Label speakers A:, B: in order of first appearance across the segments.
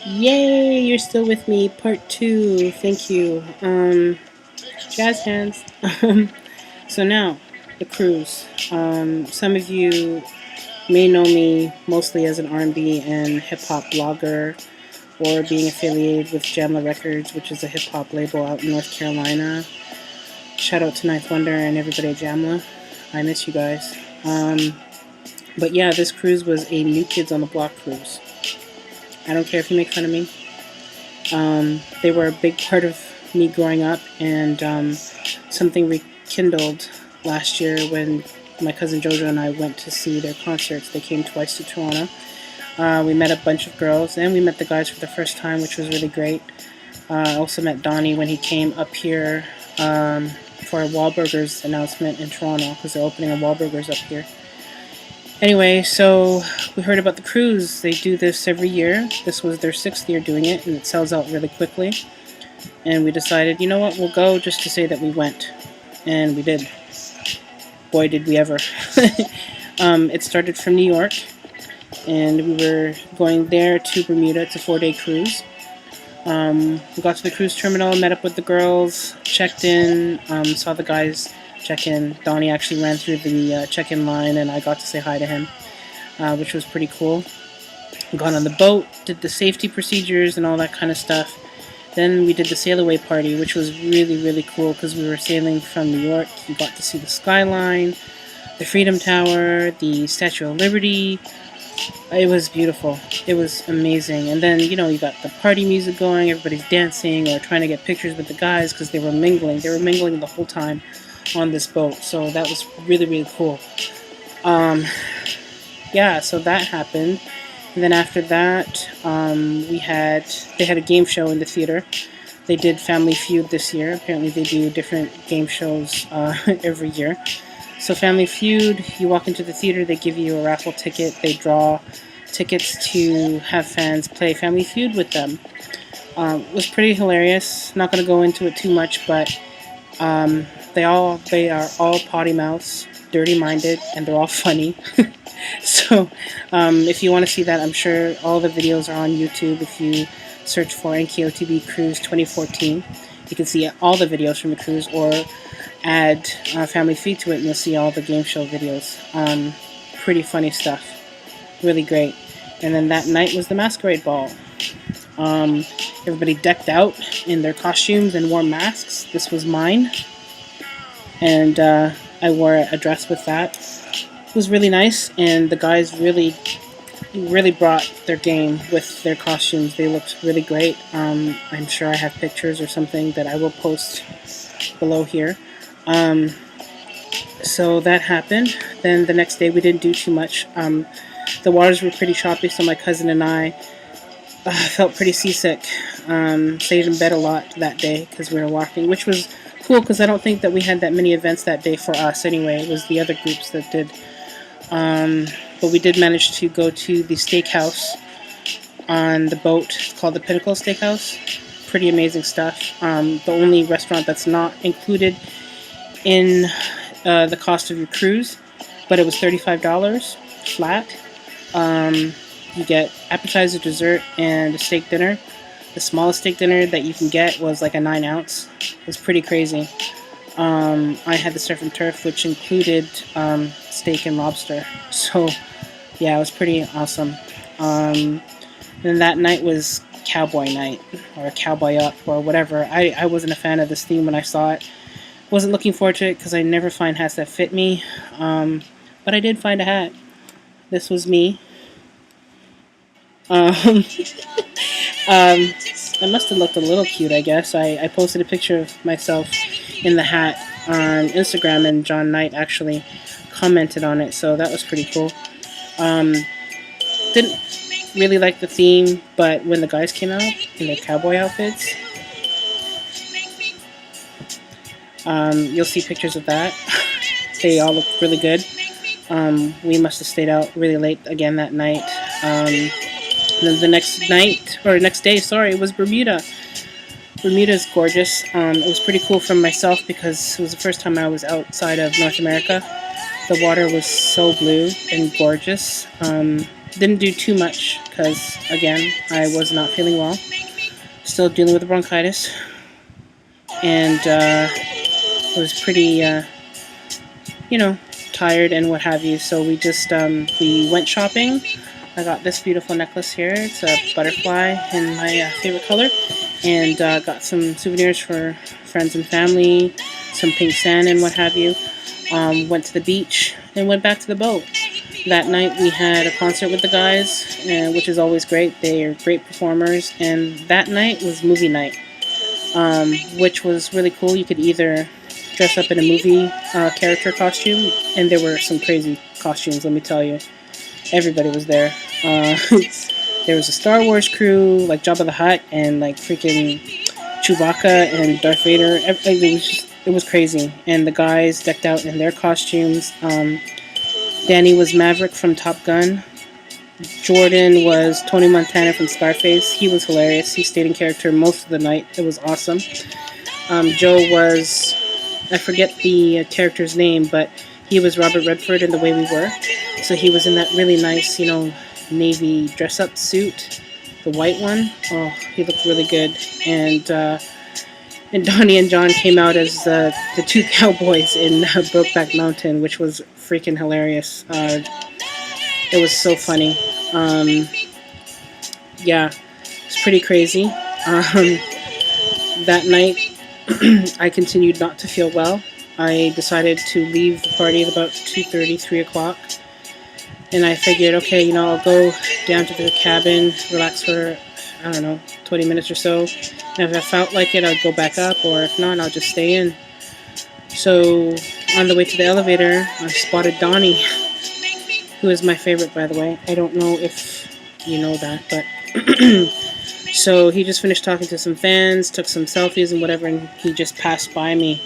A: Yay, you're still with me. Part 2. Thank you. Jazz hands. So now, the cruise. Some of you may know me mostly as an R&B and hip-hop blogger or being affiliated with Jamla Records, which is a hip-hop label out in North Carolina. Shout out to Ninth Wonder and everybody at Jamla. I miss you guys. But yeah, this cruise was a New Kids on the Block cruise. I don't care if you make fun of me. They were a big part of me growing up, and something rekindled last year when my cousin Jojo and I went to see their concerts. They came twice to Toronto. We met a bunch of girls, and we met the guys for the first time, which was really great. I also met Donnie when he came up here for a Wahlburgers announcement in Toronto, because they're opening a Wahlburgers up here. Anyway, so we heard about the cruise. They do this every year. This was their 6th year doing it, and it sells out really quickly. And we decided, you know what, we'll go just to say that we went. And we did. Boy, did we ever. It started from New York, and we were going there to Bermuda. It's a 4-day cruise. We got to the cruise terminal, met up with the girls, checked in, saw the guys check in. Donnie actually ran through the check-in line, and I got to say hi to him, which was pretty cool. Got on the boat, did the safety procedures and all that kind of stuff. Then we did the sail away party, which was really, really cool because we were sailing from New York. You got to see the skyline, the Freedom Tower, the Statue of Liberty. It was beautiful. It was amazing. And then, you know, you got the party music going, everybody's dancing or trying to get pictures with the guys because they were mingling. They were mingling the whole time on this boat, so that was really, really cool. Yeah, so that happened. And then after that, they had a game show in the theater. They did Family Feud this year. Apparently they do different game shows every year. So Family Feud, you walk into the theater, they give you a raffle ticket. They draw tickets to have fans play Family Feud with them. It was pretty hilarious. Not going to go into it too much, but they are all potty mouths, dirty-minded, and they're all funny. So if you want to see that, I'm sure all the videos are on YouTube. If you search for NKOTB Cruise 2014, you can see all the videos from the cruise, or add Family Feud to it and you'll see all the game show videos. Pretty funny stuff. Really great. And then that night was the masquerade ball. Everybody decked out in their costumes and wore masks. This was mine. And I wore a dress with that. It was really nice, and the guys really brought their game with their costumes. They looked really great. I'm sure I have pictures or something that I will post below here. So that happened. Then the next day we didn't do too much. The waters were pretty choppy, so my cousin and I felt pretty seasick. Stayed in bed a lot that day because we were walking, which was cool because I don't think that we had that many events that day for us anyway. It was the other groups that did. But we did manage to go to the steakhouse on the boat. It's called the Pinnacle Steakhouse. Pretty amazing stuff. The only restaurant that's not included in the cost of your cruise, but it was $35 flat. You get appetizer, dessert, and a steak dinner. The smallest steak dinner that you can get was like a 9-ounce. It was pretty crazy. I had the surf and turf, which included steak and lobster. So, yeah, it was pretty awesome. Then that night was Cowboy Night, or Cowboy Up, or whatever. I wasn't a fan of this theme when I saw it. Wasn't looking forward to it because I never find hats that fit me. But I did find a hat. This was me. I must have looked a little cute, I guess. I posted a picture of myself in the hat on Instagram, and John Knight actually commented on it, so that was pretty cool. Didn't really like the theme, but when the guys came out in their cowboy outfits, you'll see pictures of that. They all look really good. We must have stayed out really late again that night. And then the next day, it was Bermuda. Bermuda is gorgeous. It was pretty cool for myself because it was the first time I was outside of North America. The water was so blue and gorgeous. Didn't do too much because, again, I was not feeling well. Still dealing with the bronchitis. And was pretty, tired and what have you. So we just, we went shopping. I got this beautiful necklace here. It's a butterfly in my favorite color. And got some souvenirs for friends and family, some pink sand and what have you. Went to the beach and went back to the boat. That night we had a concert with the guys, which is always great. They are great performers. And that night was movie night, which was really cool. You could either dress up in a movie character costume, and there were some crazy costumes, let me tell you. Everybody was there. There was a Star Wars crew, like Jabba the Hutt, and like freaking Chewbacca and Darth Vader. It was crazy. And the guys decked out in their costumes. Danny was Maverick from Top Gun. Jordan was Tony Montana from Scarface. He was hilarious. He stayed in character most of the night. It was awesome. Joe was, I forget the character's name, but he was Robert Redford in The Way We Were. So he was in that really nice, navy dress-up suit, the white one. Oh, he looked really good. And Donnie and John came out as the two cowboys in Brokeback Mountain, which was freaking hilarious. It was so funny. Yeah, it's pretty crazy. That night, I continued not to feel well. I decided to leave the party at about 2:30, 3 o'clock. And I figured, okay, I'll go down to the cabin, relax for, 20 minutes or so. And if I felt like it, I'd go back up, or if not, I'll just stay in. So, on the way to the elevator, I spotted Donnie, who is my favorite, by the way. I don't know if you know that, but... So, he just finished talking to some fans, took some selfies and whatever, and he just passed by me.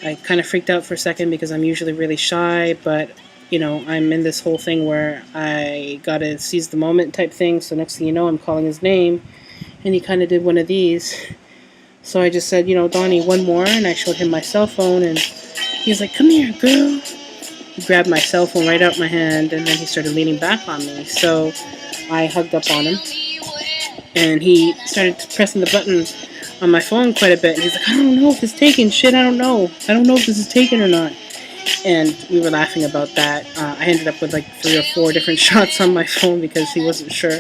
A: I kind of freaked out for a second because I'm usually really shy, but... I'm in this whole thing where I gotta seize the moment type thing. So next thing you know, I'm calling his name, and he kind of did one of these. So I just said, Donnie, one more, and I showed him my cell phone, and he's like, come here, girl. He grabbed my cell phone right out my hand, and then he started leaning back on me. So I hugged up on him, and he started pressing the button on my phone quite a bit. And he's like, I don't know if it's taken. Shit, I don't know. I don't know if this is taken or not. And we were laughing about that. I ended up with like 3 or 4 different shots on my phone because he wasn't sure.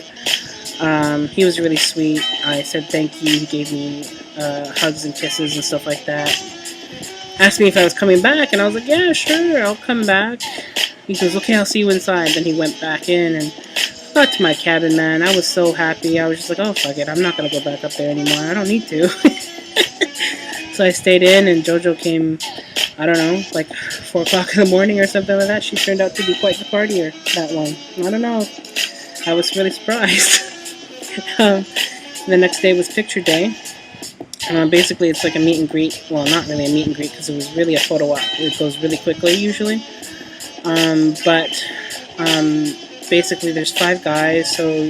A: He was really sweet. I said thank you. He gave me hugs and kisses and stuff like that. Asked me if I was coming back, and I was like, yeah, sure, I'll come back. He goes, okay, I'll see you inside. Then he went back in and got to my cabin, man. I was so happy. I was just like, oh, fuck it. I'm not going to go back up there anymore. I don't need to. So I stayed in, and JoJo came... I don't know, like 4 o'clock in the morning or something like that. She turned out to be quite the partier, that one. I don't know. I was really surprised. The next day was picture day. Basically, it's like a meet and greet. Well, not really a meet and greet because it was really a photo op. It goes really quickly usually. Basically, there's 5 guys, so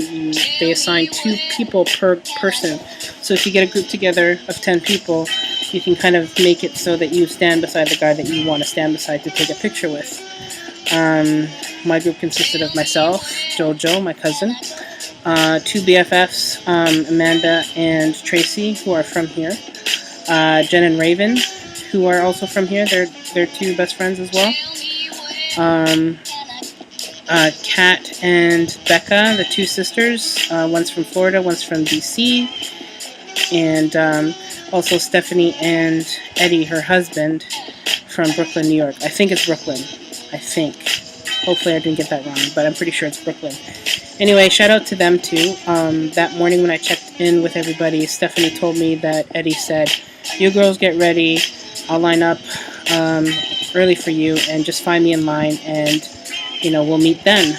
A: they assign 2 people per person. So if you get a group together of 10 people, you can kind of make it so that you stand beside the guy that you want to stand beside to take a picture with. My group consisted of myself, JoJo, my cousin, 2 BFFs, Amanda and Tracy, who are from here, Jen and Raven, who are also from here. They're 2 best friends as well. Kat and Becca, the 2 sisters. One's from Florida, one's from DC. And also Stephanie and Eddie, her husband, from Brooklyn, New York. I think it's Brooklyn. I think. Hopefully I didn't get that wrong, but I'm pretty sure it's Brooklyn. Anyway, shout out to them too. That morning when I checked in with everybody, Stephanie told me that Eddie said, you girls get ready. I'll line up early for you and just find me in line, and we'll meet then.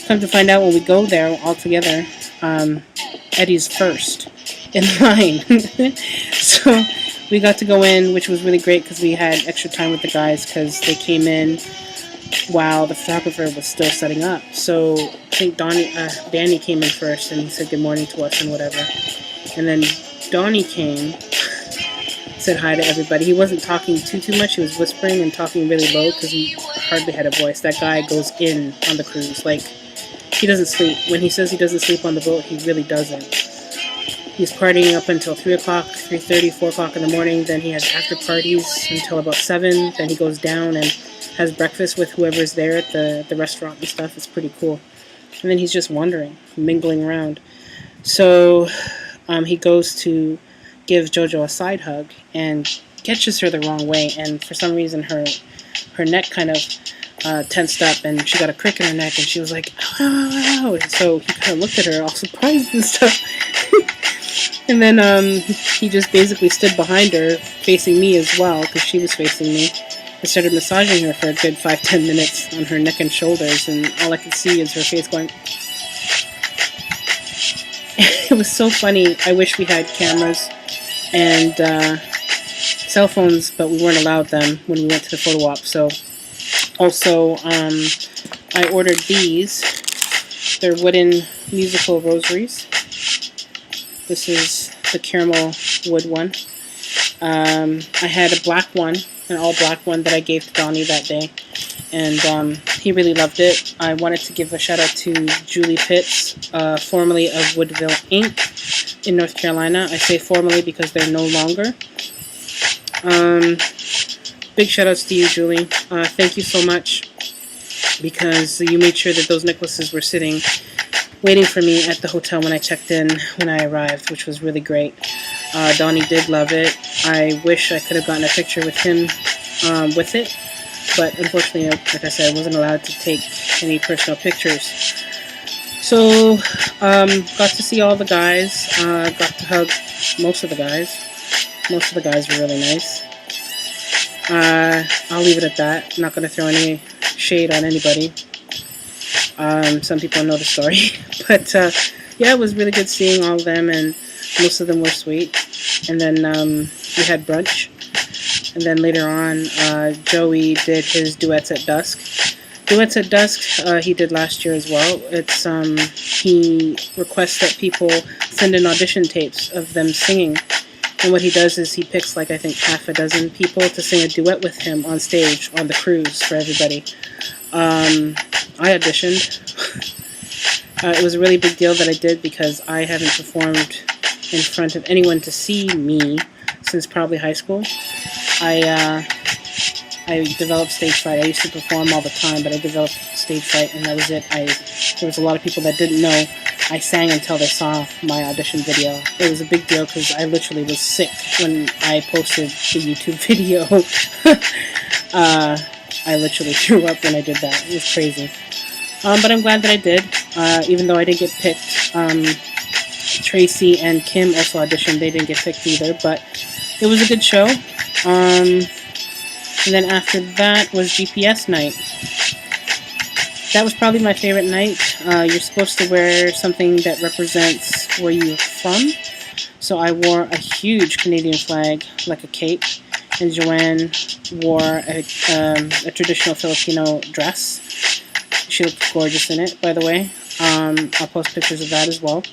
A: Come to find out when we go there all together, Eddie's first in line. So we got to go in, which was really great because we had extra time with the guys because they came in while the photographer was still setting up. So I think Danny came in first, and he said good morning to us and whatever. And then Donnie came, said hi to everybody. He wasn't talking too much. He was whispering and talking really low because he hardly had a voice. That guy goes in on the cruise. Like, he doesn't sleep. When he says he doesn't sleep on the boat, he really doesn't. He's partying up until 3 o'clock, 3:30, 4 o'clock in the morning. Then he has after parties until about 7. Then he goes down and has breakfast with whoever's there at the restaurant and stuff. It's pretty cool. And then he's just wandering, mingling around. So he goes to give JoJo a side hug and catches her the wrong way. And for some reason, her neck kind of tensed up, and she got a crick in her neck, and she was like, ow. So he kind of looked at her all surprised and stuff. And then he just basically stood behind her, facing me as well, because she was facing me, and started massaging her for a good 5-10 minutes on her neck and shoulders, and all I could see is her face going. It was so funny. I wish we had cameras and cell phones, but we weren't allowed them when we went to the photo op. So also I ordered these. They're wooden musical rosaries. This is the caramel wood one. I had a black one, an all black one that I gave to Donnie that day, and he really loved it. I wanted to give a shout out to Julie Pitts, formerly of Woodville Inc. in North Carolina. I say formerly because they're no longer. Big shout outs to you, Julie. Thank you so much, because you made sure that those necklaces were sitting waiting for me at the hotel when I checked in when I arrived, which was really great. Donnie did love it. I wish I could have gotten a picture with him with it, but unfortunately, like I said, I wasn't allowed to take any personal pictures. So, got to see all the guys, got to hug most of the guys. Most of the guys were really nice. I'll leave it at that. I'm not going to throw any shade on anybody. Some people know the story. But, yeah, it was really good seeing all of them, and most of them were sweet. And then we had brunch. And then later on, Joey did his Duets at Dusk. Duets at Dusk, he did last year as well. It's he requests that people send in audition tapes of them singing. And what he does is he picks, like, I think half a dozen people to sing a duet with him on stage on the cruise for everybody. I auditioned. It was a really big deal that I did, because I haven't performed in front of anyone to see me since probably high school. I developed stage fright. I used to perform all the time, but I developed stage fright, and that was it. There was a lot of people that didn't know I sang until they saw my audition video. It was a big deal, because I literally was sick when I posted the YouTube video. I literally threw up when I did that. It was crazy. But I'm glad that I did, even though I didn't get picked. Tracy and Kim also auditioned. They didn't get picked either, but it was a good show. And then after that was GPS night. That was probably my favorite night. You're supposed to wear something that represents where you're from. So I wore a huge Canadian flag, like a cape, and Joanne wore a traditional Filipino dress. She looked gorgeous in it, by the way. I'll post pictures of that as well.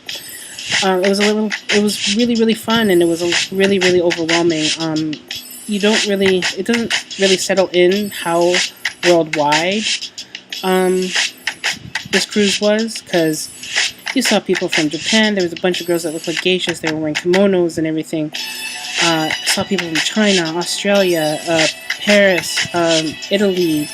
A: It was really, really fun, and it was really, really overwhelming. It doesn't really settle in how worldwide this cruise was, because you saw people from Japan. There was a bunch of girls that looked like geishas. They were wearing kimonos and everything. I saw people from China, Australia, Paris, Italy,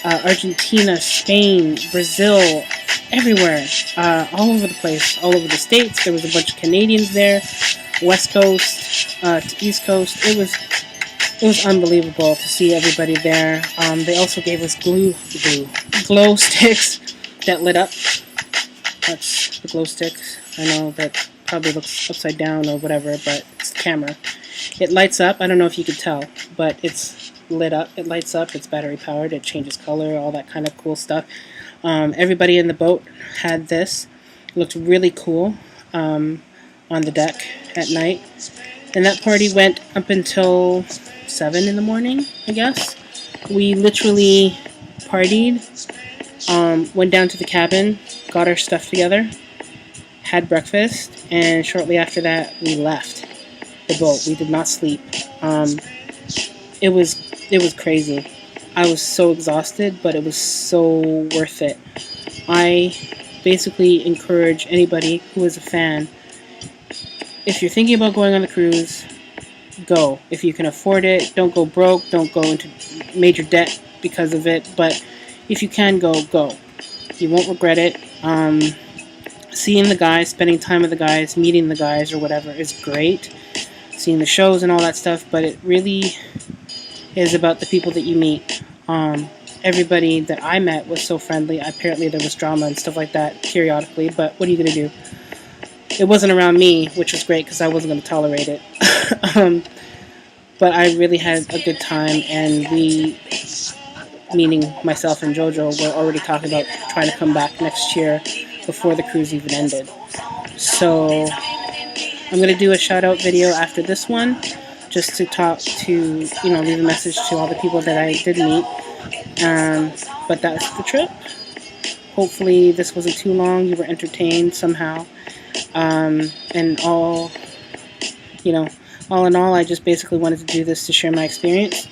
A: Argentina, Spain, Brazil, everywhere, all over the place, all over the States. There was a bunch of Canadians there, West Coast to East Coast. It was unbelievable to see everybody there. They also gave us glow sticks that lit up. That's the glow sticks. I know that probably looks upside down or whatever, but it's the camera. It lights up. I don't know if you could tell, but it's lit up. It lights up. It's battery powered. It changes color, all that kind of cool stuff. Everybody in the boat had this. It looked really cool on the deck at night. And that party went up until 7 in the morning, I guess. We literally partied, went down to the cabin, got our stuff together, had breakfast, and shortly after that we left the boat. We did not sleep. It was crazy. I was so exhausted, but it was so worth it. basically encourage anybody who is a fan, if you're thinking about going on the cruise, go. If you can afford it, don't go broke, don't go into major debt because of it, but if you can go, go. You won't regret it. Seeing the guys, spending time with the guys, meeting the guys or whatever is great. Seeing the shows and all that stuff, but it really is about the people that you meet. Everybody that I met was so friendly. Apparently there was drama and stuff like that periodically, but what are you going to do? It wasn't around me, which was great because I wasn't going to tolerate it. But I really had a good time, and we, meaning myself and JoJo, were already talking about trying to come back next year before the cruise even ended. So I'm going to do a shout out video after this one, just to talk to, leave a message to all the people that I did meet. But that's the trip. Hopefully this wasn't too long. You were entertained somehow. And all in all, I just basically wanted to do this to share my experience.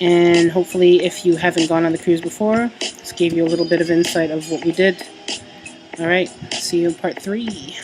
A: And hopefully, if you haven't gone on the cruise before, this gave you a little bit of insight of what we did. Alright, see you in part 3.